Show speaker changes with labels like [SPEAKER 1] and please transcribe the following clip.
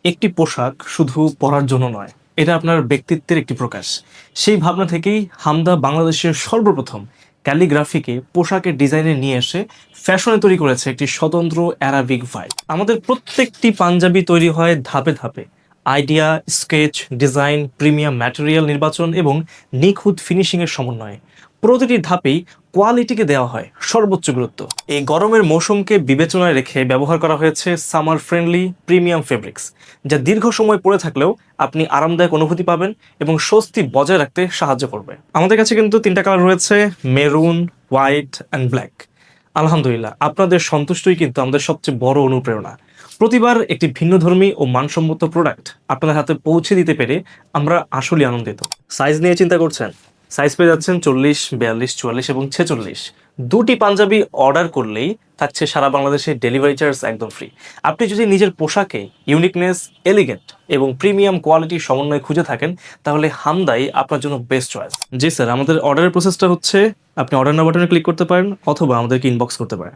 [SPEAKER 1] একটি পোশাক শুধু পরার জন্য নয়, এটা আপনার ব্যক্তিত্বের একটি প্রকাশ। সেই ভাবনা থেকেই হামদা বাংলাদেশের সর্বপ্রথম ক্যালিগ্রাফিকে পোশাকের ডিজাইনে নিয়ে এসে ফ্যাশনে তৈরি করেছে একটি স্বতন্ত্র অ্যারাবিক ভাইব। আমাদের প্রত্যেকটি পাঞ্জাবি তৈরি হয় ধাপে ধাপে। Idea, sketch, design, premium material নির্বাচন এবং নিখুঁত ফিনিশিংয়ের সমন্বয়ে প্রতিটি ধাপেই কোয়ালিটিকে দেওয়া হয় সর্বোচ্চ গুরুত্ব। এই গরমের মৌসুমকে বিবেচনায় রেখে ব্যবহার করা হয়েছে সামার ফ্রেন্ডলি প্রিমিয়াম ফেব্রিক্স, যা দীর্ঘ সময় পরে থাকলেও আপনি আরামদায়ক অনুভূতি পাবেন এবং স্বস্তি বজায় রাখতে সাহায্য করবে। আমাদের কাছে কিন্তু তিনটা কালার রয়েছে, মেরুন, হোয়াইট অ্যান্ড ব্ল্যাক। আলহামদুলিল্লাহ, আপনাদের সন্তুষ্টই কিন্তু আমাদের সবচেয়ে বড় অনুপ্রেরণা। প্রতিবার একটি ভিন্নধর্মী ও মানসম্মত প্রোডাক্ট আপনাদের হাতে পৌঁছে দিতে পেরে আমরা আসলেই আনন্দিত। সাইজ নিয়ে চিন্তা করছেন? সাইজ পেয়ে যাচ্ছেন 40, 42, 44 এবং 46। দুটি পাঞ্জাবি অর্ডার করলেই থাকছে সারা বাংলাদেশে ডেলিভারি চার্জ একদম ফ্রি। আপনি যদি নিজের পোশাকে ইউনিকনেস, এলিগেন্ট এবং প্রিমিয়াম কোয়ালিটির সমন্বয় খুঁজে থাকেন, তাহলে হামদাই আপনার জন্য বেস্ট চয়েস। জি স্যার, আমাদের অর্ডারের প্রসেসটা হচ্ছে আপনি অর্ডার নাও বাটনে ক্লিক করতে পারেন অথবা আমাদেরকে ইনবক্স করতে পারেন।